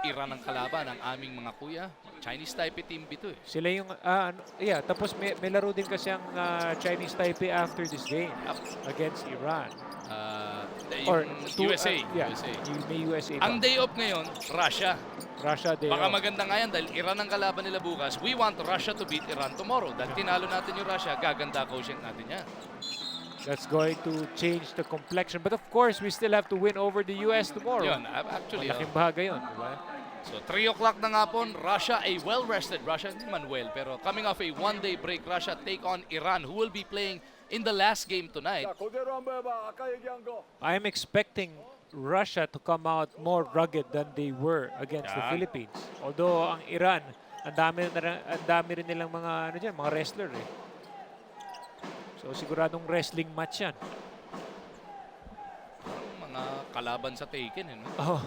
Iran ang kalaban, ang aming mga kuya. Chinese Taipei team ito eh. Sila yung, yeah, tapos may laro din kasi ang Chinese Taipei after this game against Iran. Or USA. Yeah, USA. may USA Ang pa. day off ngayon, Russia. Russia day Baka off. maganda nga yan dahil Iran ang kalaban nila bukas. We want Russia to beat Iran tomorrow. Dahil tinalo natin yung Russia, gaganda quotient natin yan. That's going to change the complexion. But of course, we still have to win over the US tomorrow. Yun, actually. Malaking bagay yun, diba? So 3 o'clock na nga po, Russia, a well-rested Russia, hindi man well, pero coming off a one-day break, Russia take on Iran, who will be playing in the last game tonight. I'm expecting Russia to come out more rugged than they were against the Philippines. Although ang Iran, ang dami rin nilang mga mga wrestler eh. So siguradong wrestling match yan. Mga kalaban sa Taken, eh, no? Oh.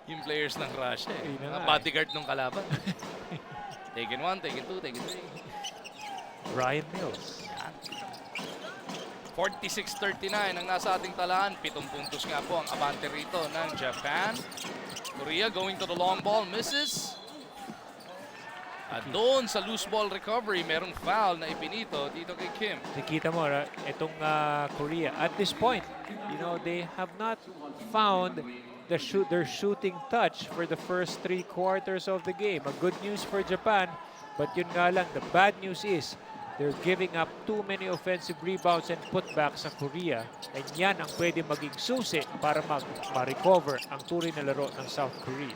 Yung players ng Russia, eh. Ayun na Mga nga, bodyguard ng kalaban. Taken 1, Taken 2, Taken 3. Ryan Mills. 46-39 ang nasa ating talaan. 7 puntos nga po ang abante rito ng Japan. Korea going to the long ball, misses. At doon sa loose ball recovery, merong foul na ipinito dito kay Kim. Nakita mo, itong Korea, at this point, you know, they have not found their shooting touch for the first 3 quarters of the game. A good news for Japan, but yun nga lang, the bad news is they're giving up too many offensive rebounds and putbacks sa Korea. And yan ang pwede maging susi para ma-recover ang tunay na laro ng South Korea.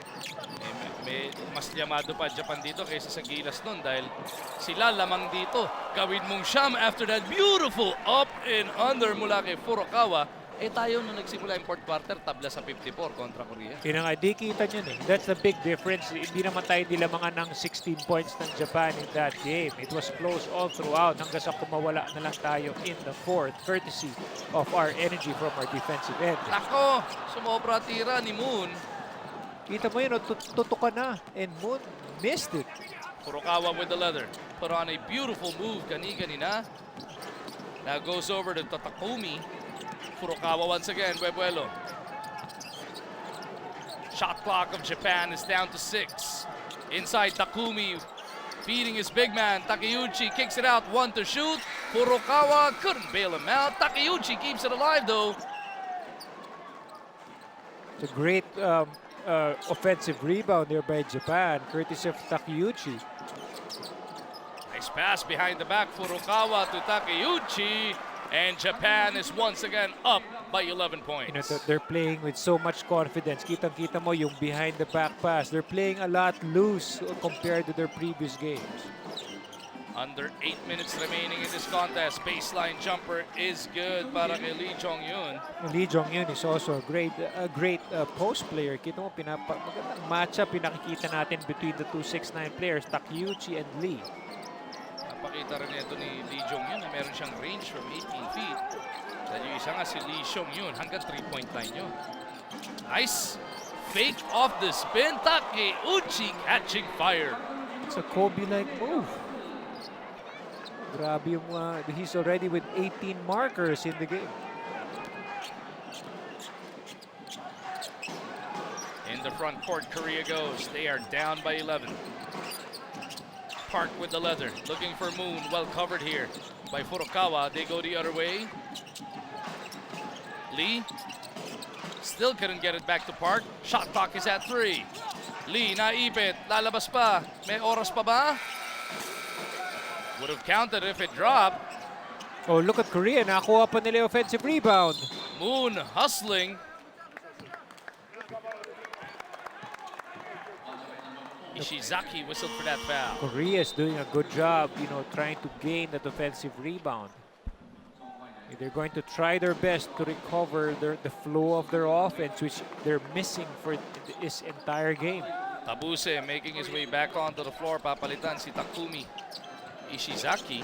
May mas llamado pa Japan dito kaysa sa gilas nun dahil sila lamang dito. Gawin mong siyam after that beautiful up and under mula kay Furukawa. Eh tayo nung nagsimula yung fourth quarter, tabla sa 54 kontra Korea. Kaya nga, di kita nyo eh. That's the big difference. Hindi naman tayo nilamangan ng 16 points ng Japan in that game. It was close all throughout hanggang sa kumawala na lang tayo in the fourth, courtesy of our energy from our defensive end. Nako, sumobra tira ni Moon. Kita mo yun, tutukan na. And Moon missed it. Furukawa with the leather. Put on a beautiful move kanina. Now goes over to Takumi. Furukawa once again, Buebuelo. Shot clock of Japan is down to 6. Inside Takumi, feeding his big man. Takeuchi kicks it out, 1 to shoot. Furukawa couldn't bail him out. Takeuchi keeps it alive though. It's a great offensive rebound there by Japan, courtesy of Takeuchi. Nice pass behind the back, Furukawa to Takeuchi. And Japan is once again up by 11 points. You know, they're playing with so much confidence. Kitang-kita mo yung behind the back pass. They're playing a lot loose compared to their previous games. Under 8 minutes remaining in this contest. Baseline jumper is good para kay Lee Jong-yun. Lee Jong-yun is also a great post player. Kita mo, magandang matchup pinakikita natin between the 2'6'9" players, Takeuchi and Lee. Napakita rin ito ni Lee Jong-yun na meron siyang range from 18 feet. Dahil yung isa nga si Lee Jong-yun hanggang 3-point line yun. Nice fake off the spin. Takeuchi catching fire. It's a Kobe-like move. Grabe yung, he's already with 18 markers in the game. In the front court, Korea goes. They are down by 11. Park with the leather, looking for Moon, well covered here by Furukawa. They go the other way. Lee still couldn't get it back to Park. Shot clock is at 3. Lee naipit, lalabas pa. May oras pa ba? Would have counted if it dropped. Oh, look at Korea. Nakakuha pa nila yung offensive rebound. Moon hustling. Ishizaki whistled for that foul. Korea is doing a good job, you know, trying to gain that offensive rebound. They're going to try their best to recover the flow of their offense, which they're missing for this entire game. Tabuse making his way back onto the floor. Papalitan si Takumi Ishizaki.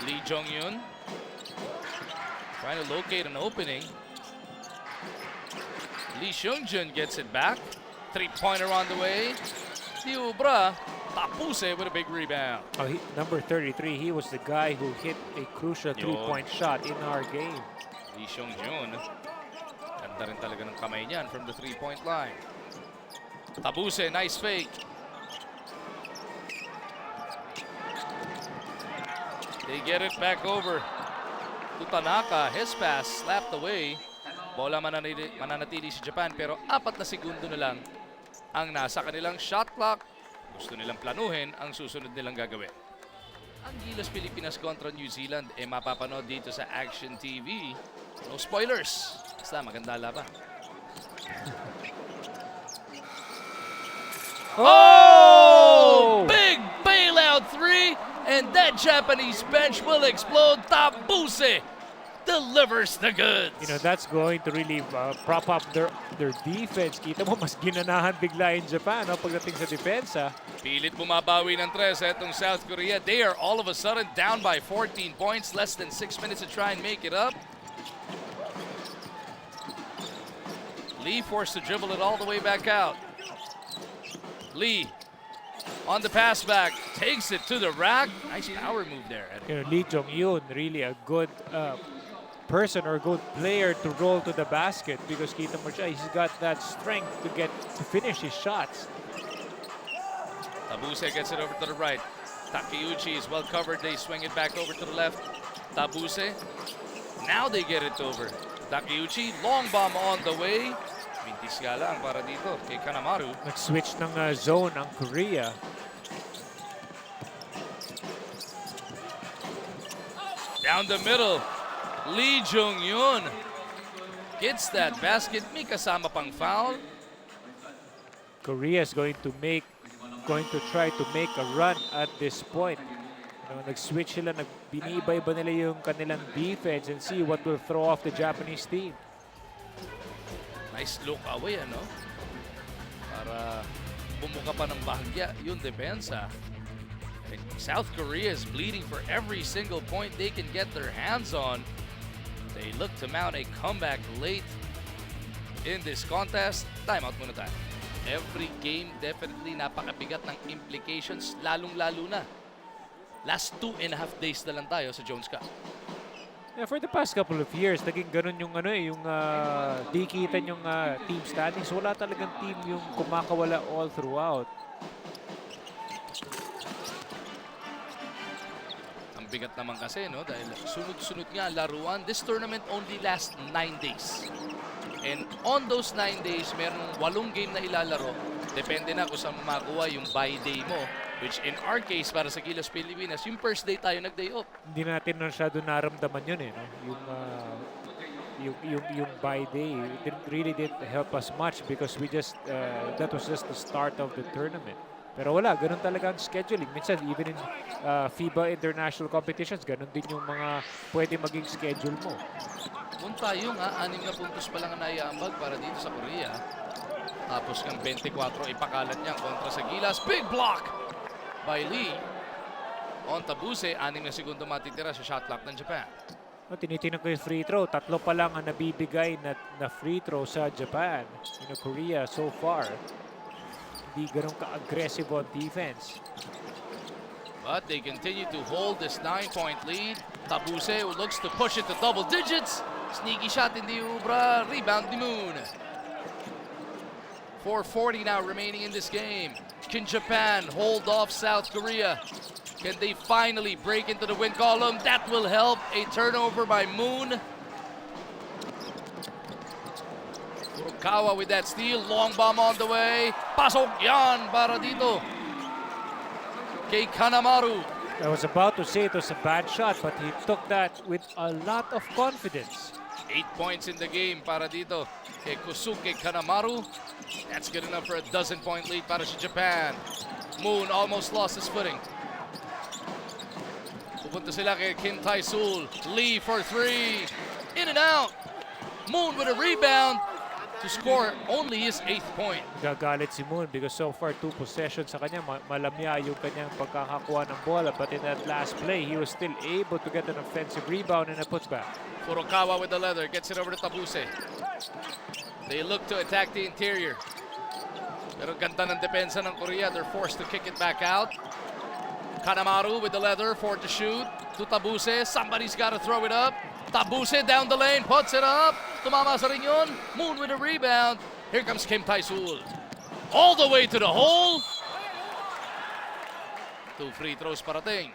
Lee Jong-yun trying to locate an opening. Lee Seung-jun gets it back. 3-pointer on the way. Diubra. Tabuse with a big rebound. Oh, number 33, he was the guy who hit a crucial 3-point shot in our game. Lee Seung-jun. And Ganda rin talaga ng kamay niyan from the three-point line. Tabuse, nice fake. They get it back over to Tanaka. His pass slapped away. Bola mananatili si Japan pero 4 na segundo na lang ang nasa kanilang shot clock. Gusto nilang planuhin ang susunod nilang gagawin. Ang Gilas Pilipinas kontra New Zealand mapapanood dito sa Action TV. No spoilers. Basta maganda laban. Oh! Big bailout three, and that Japanese bench will explode. Tabuse delivers the goods. You know, that's going to really prop up their defense. Kita mo, mas ginanahan bigla in Japan pagdating sa depensa. Pilit bumabawi ng 3 etong South Korea. They are all of a sudden down by 14 points. Less than 6 minutes to try and make it up. Lee forced to dribble it all the way back out. Lee on the pass back, takes it to the rack. Nice power move there. You know, Lee Jong-yun, really a good person or good player to roll to the basket because kita mo siya, he's got that strength to finish his shots. Tabuse gets it over to the right. Takeuchi is well covered. They swing it back over to the left. Tabuse. Now they get it over. Takeuchi, long bomb on the way. Mintis nga lang para dito kay Kanamaru. Nag-switch ng zone ang Korea. Down the middle, Lee Jong-yun gets that basket. May kasama pang foul. Korea is going to try to make a run at this point. Nag-switch sila, biniiba-iba nila yung kanilang defense and see what will throw off the Japanese team. Nice look away, ano? Para bumuka pa ng bahagya yung depensa. And South Korea is bleeding for every single point they can get their hands on. They look to mount a comeback late in this contest. Timeout muna tayo. Every game definitely napakabigat ng implications, lalong-lalo na. Last 2.5 days na lang tayo sa Jones Cup. Yeah, for the past couple of years, naging ganun yung dikitan yung team standings. Wala talagang team yung kumakawala all throughout. Ang bigat naman kasi, no? Dahil sunod-sunod nga laruan. This tournament only lasts 9 days. And on those 9 days, merong 8 game na ilalaro. Depende na kung saan makuha yung bye day mo. Which in our case, para sa Gilas Pilipinas, yung first day tayo nag-day off. Hindi natin masyado naramdaman yun eh. No? Yung bye day, it really didn't help us much because that was just the start of the tournament. Pero wala, ganun talaga ang scheduling. Minsan, even in FIBA international competitions, ganun din yung mga pwede maging schedule mo. Kung tayo nga, 6 na puntos pa lang ang naiambag para dito sa Korea. Tapos ng 24, ipakalat niya kontra sa Gilas. Big block by Lee. On Tabuse, 6 na segundo matitira sa shot clock ng Japan. Tinitingnan ko yung free throw. 3 pa lang ang nabibigay na free throw sa Japan. Korea so far. Hindi ganun ka-aggressive on defense. But they continue to hold this 9-point lead. Tabuse looks to push it to double digits. Sneaky shot, hindi ubra. Rebound ni Moon. 4:40 now remaining in this game. Can Japan hold off South Korea? Can they finally break into the win column? That will help. A turnover by Moon. Furukawa with that steal. Long bomb on the way. Pasok yan para dito kay Kanamaru. I was about to say it was a bad shot, but he took that with a lot of confidence. 8 points in the game para dito kay Kosuke Kanamaru. That's good enough for a 12-point lead para sa Japan. Moon almost lost his footing. Pupunta sila kay Kim Tae-sul. Lee for 3. In and out. Moon with a rebound to score only his 8th point. Gagalit si Moon because so far 2 possessions sa kanya. Malamya yung kanyang pagkakakuha ng bola. But in that last play, he was still able to get an offensive rebound and a putback. Furukawa with the leather. Gets it over to Tabuse. They look to attack the interior. Pero ganda ng depensa ng Korea. They're forced to kick it back out. Kanamaru with the leather, 4 to shoot. To Tabuse. Somebody's got to throw it up. Tabuse down the lane, puts it up. Tumama sa rin yun. Moon with a rebound. Here comes Kim Tae-sul. All the way to the hole. 2 free throws parating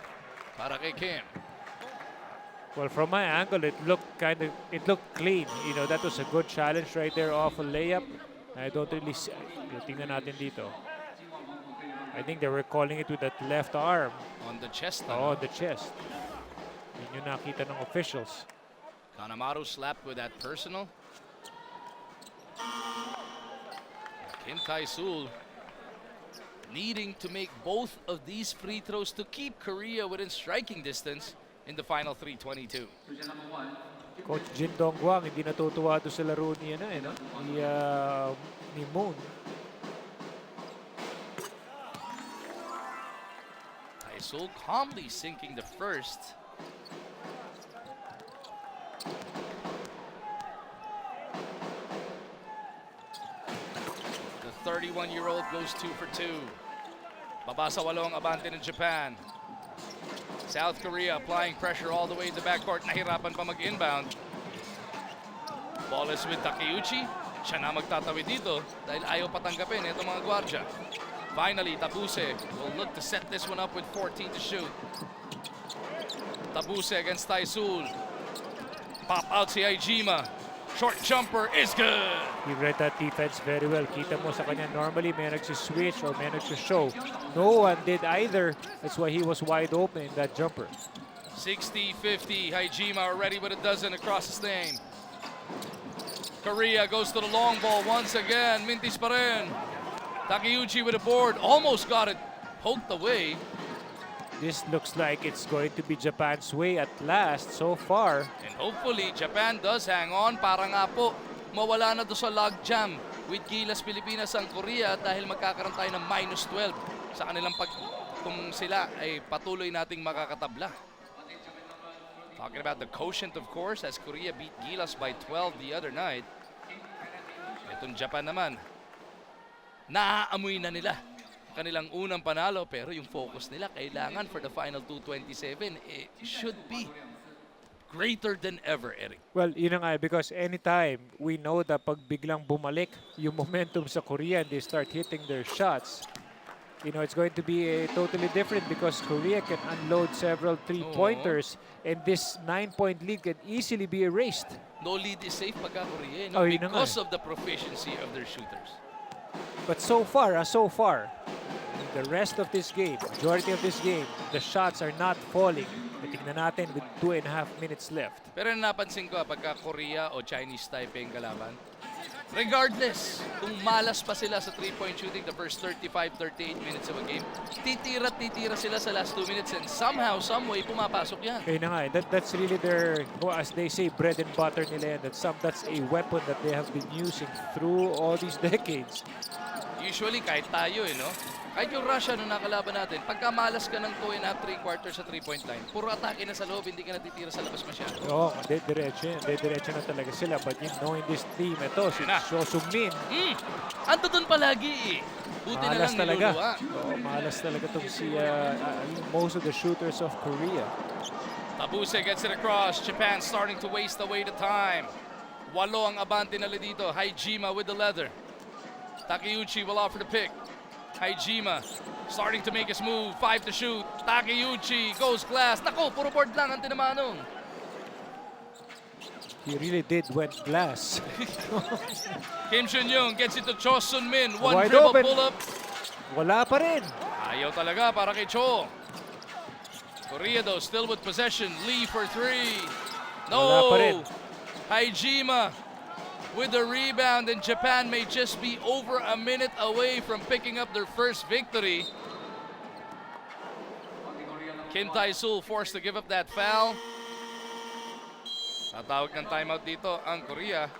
para kay Kim. Well, from my angle, it looked clean. You know, that was a good challenge right there off a layup. I don't really see. Tingnan natin dito. I think they were calling it with that left arm. On the chest. Oh, the chest. Yun yung nakita ng officials. Kanemaru slapped with that personal. Kim Tae-sul needing to make both of these free throws to keep Korea within striking distance in the final 3:22. Coach Jin Dongguang hindi natutuwa doon sa laro niya no? Ni Moon. Tae-sul calmly sinking the first. The 31-year-old goes 2 for 2. Babasa walong abante ng Japan. South Korea applying pressure all the way to the backcourt. Nahirapan pa mag-inbound. Ball is with Takeuchi. Siya na magtatawid dito dahil ayaw patanggapin itong mga gwardya. Finally, Tabuse will look to set this one up with 14 to shoot. Tabuse against Tae-sul. Pop out si Haijima. Short jumper is good. He read that defense very well. Kita mo sa kanya, normally may nagsiswitch or may nagsishow. No one did either. That's why he was wide open in that jumper. 60-50. Haijima already with a dozen across his name. Korea goes to the long ball once again. Mintis pa rin. Takeuchi with a board. Almost got it poked away. This looks like it's going to be Japan's way at last so far. And hopefully, Japan does hang on para nga po mawala na doon sa logjam with Gilas Pilipinas ang Korea dahil magkakaroon tayo ng -12 sa kanilang kung sila ay patuloy nating makakatabla. Talking about the quotient, of course, as Korea beat Gilas by 12 the other night. Itong Japan naman, naaamoy na nila kanilang unang panalo, pero yung focus nila kailangan for the final 227 should be greater than ever, Eric. Well, yun na nga, because anytime we know that pag biglang bumalik yung momentum sa Korea and they start hitting their shots, you know, it's going to be totally different because Korea can unload several three-pointers and this 9-point lead can easily be erased. No lead is safe pagka Korea, Oh, yun na nga because of the proficiency of their shooters. But so far, the rest of this game, majority of this game, the shots are not falling. Tingnan natin with 2.5 minutes left. Pero napansin ko pagka Korea o Chinese Taipei ang kalaban, regardless kung malas pa sila sa 3-point shooting the first 35-38 minutes of a game, titira sila sa last 2 minutes and somehow, someway, pumapasok yan. Kaya na nga, that's really their, as they say, bread and butter nila yan. That's a weapon that they have been using through all these decades. Usually, kahit tayo, no? Kahit yung Russia nung nakalaban natin, pagka malas ka ng 2.5, 3/4 sa 3-point line, puro atake na sa loob, hindi ka natitira sa labas masyado. Oo, diretso na talaga sila. But you know, in this team, ito, si Cho Sung-min. Ando doon palagi Buti na lang talaga. niluluwa. Oo, malas talaga itong most of the shooters of Korea. Tabuse gets it across. Japan starting to waste away the time. 8 ang abante nila dito. Haijima with the leather. Takeuchi will offer the pick. Haijima starting to make his move. 5 to shoot. Takeuchi goes glass. Nako, puro board lang ang tinamanong. He really did went glass. Kim Seon-young gets it to Cho Sun-min. One Wide dribble open. pull-up. Wala pa rin. Ayaw talaga para kay Cho. Korea though still with possession. Lee for 3. Wala pa rin. No! Haijima with the rebound, and Japan may just be over a minute away from picking up their first victory. Kim Tae-sul forced to give up that foul. Tatawag ng timeout dito ang Korea.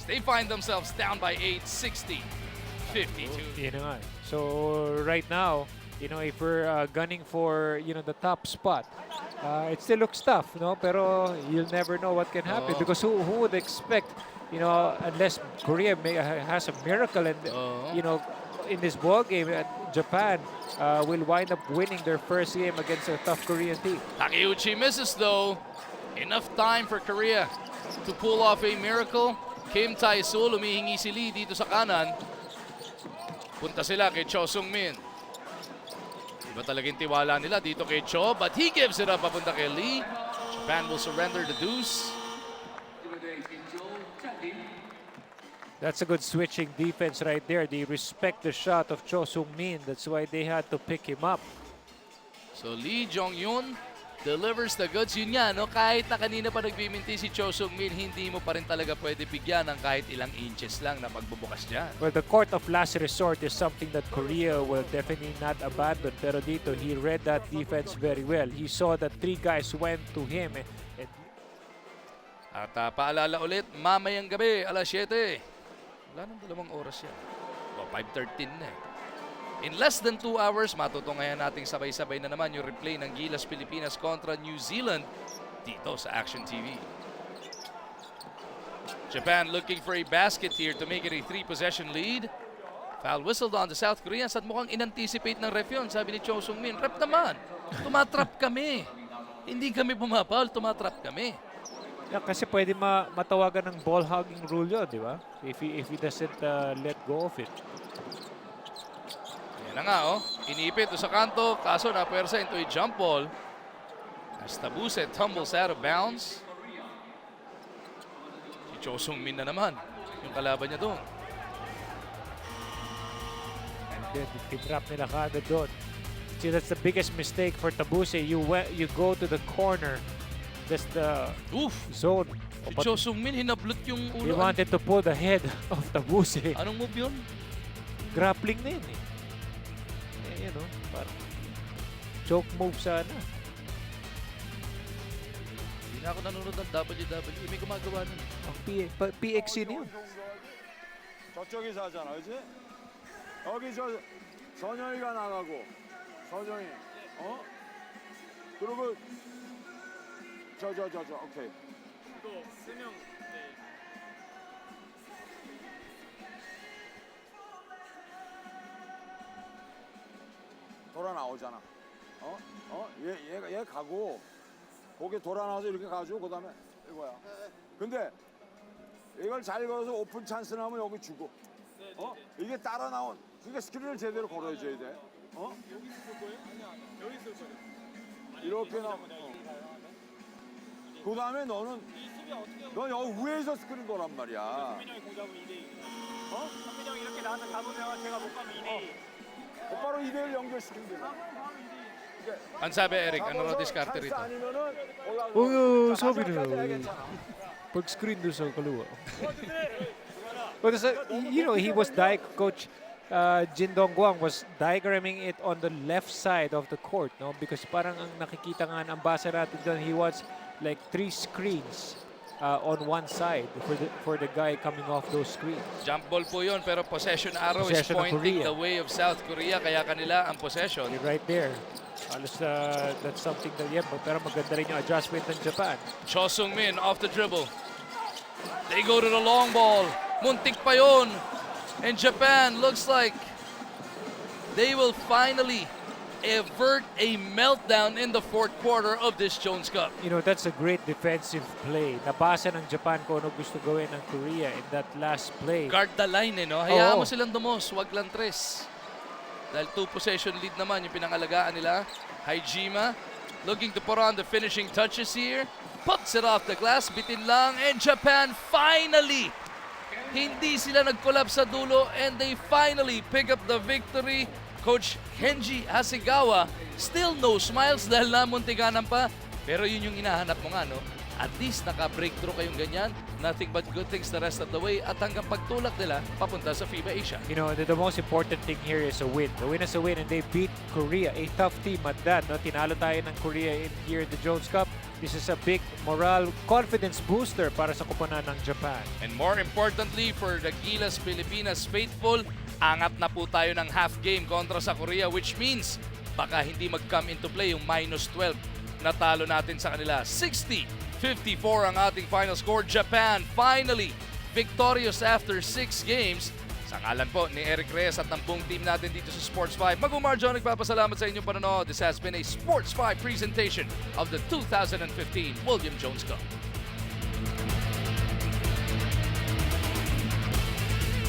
They find themselves down by 8, 60-52. You know, so right now, you know, if we're gunning for, you know, the top spot, it still looks tough, no? Pero you'll never know what can happen because who would expect, you know, unless Korea has a miracle and, you know, in this ball game, Japan will wind up winning their first game against a tough Korean team. Takeuchi misses though. Enough time for Korea to pull off a miracle. Kim Tae-sul, humihingi si Lee dito sa kanan. Punta sila kay Cho Sung-min. Iba talagang tiwala nila dito kay Cho, but he gives it up papunta kay Lee. Japan will surrender the deuce. That's a good switching defense right there. They respect the shot of Cho Sung-min. That's why they had to pick him up. So Lee Jong-yun delivers the goods. Yun nga, no? Kahit na kanina pa nagbiminti si Cho Sung-min, hindi mo pa rin talaga pwede bigyan ng kahit ilang inches lang na pagbubukas dyan. Well, the court of last resort is something that Korea will definitely not abandon. Pero dito, he read that defense very well. He saw that 3 guys went to him. At paalala ulit, mamayang gabi, alas 7. Wala nang 2 oras yan. O, 5:13 na eh. In less than 2 hours, matutungayan nating sabay-sabay na naman yung replay ng Gilas Pilipinas kontra New Zealand dito sa Action TV. Japan looking for a basket here to make it a 3-possession lead. Foul whistled on the South Koreans at mukhang in-anticipate ng ref yun. Sabi ni Cho Sung-min, ref naman, tumatrap kami. Hindi kami pumapal, tumatrap kami. Yeah, kasi pwede matawagan ng ball hogging rule yun, di ba? If he doesn't let go of it. Yan na nga, oh. Inipit sa kanto, kaso napuwersa into a jump ball. As Tabuse tumbles out of bounds. Si Cho Sung-min na naman, yung kalaban niya doon. And then, tinrap nila kaagad doon. See, that's the biggest mistake for Tabuse. You go to the corner. That's the zone. Si Cho Sung-min, hinablot yung He ulo. wanted to pull the head of Tabuse. Anong move yun? Grappling na yun eh. You know, parang choke move sana. Hindi na ako nanonood ng WWE. May gumagawa nun. Ang PXC na yun. 저쪽에서 하잖아, 그렇지? 여기 선영이가 나가고 서정이, 그리고 오케이. 돌아 나오잖아. 얘 가고 거기 돌아 나와서 이렇게 가지고 그다음에 이거야. 근데 이걸 잘 걸어서 오픈 찬스 나면 여기 주고. 이게 따라 나온. 그러니까 스크린을 제대로 걸어줘야 돼. 여기 쓸 거예요? 아니야. 여기 쓸 거예요. 이렇게 나. 그다음에 넌 여기 위에서 스크린 거란 말이야. 현민이 형이 공 잡으면 2대2. 현민이 형이 이렇게 나와서 잡으면 제가 못 가면 2대2. 곧바로 2대1 연결시키면 돼. Ang sabi, Eric, ano raw diskarte rito? sabi na. Pag-screen doon sa kaluwa. But you know, he was Coach Jin Dongguang was diagramming it on the left side of the court, no? Because parang ang nakikita nga ng basa natin doon, he wants like 3 screens on one side for the guy coming off those screens. Jump ball po yun, pero possession arrow is Possession of pointing Korea. the way of South Korea, kaya kanila ang possession. You're right there. Alos, that's something that, yeah, pero maganda rin yung adjustment ng Japan. Cho Sung-min off the dribble. They go to the long ball. Muntik pa yun. And Japan looks like they will finally avert a meltdown in the 4th quarter of this Jones Cup. You know, that's a great defensive play. Nabasa ng Japan kung ano gusto gawin ng Korea in that last play. Guard the line, no? Hayaan Oo. mo silang dumos, wag lang 3. Dahil 2-possession lead naman yung pinangalagaan nila. Haijima looking to put on the finishing touches here. Puts it off the glass, bitin lang, and Japan finally, hindi sila nag-collapse sa dulo, and they finally pick up the victory. Coach Kenji Hasegawa, still no smiles dahil namuntiganan pa. Pero yun yung inahanap mo nga, no? At least naka-breakthrough kayong ganyan. Nothing but good things the rest of the way at hanggang pagtulak nila papunta sa FIBA Asia. You know, the most important thing here is a win. The win is a win, and they beat Korea, a tough team at that. No? Tinalo tayo ng Korea here in the Jones Cup. This is a big morale, confidence booster para sa koponan ng Japan. And more importantly, for the Gilas Pilipinas faithful, angat na po tayo ng half game kontra sa Korea, which means baka hindi mag-come into play yung -12. Natalo natin sa kanila. 60-54 ang ating final score. Japan finally victorious after 6 games. Sa ngalan po ni Eric Reyes at ng buong team natin dito sa Sports 5, Mag-Umarjo, nagpapasalamat sa inyong panonood. This has been a Sports 5 presentation of the 2015 William Jones Cup.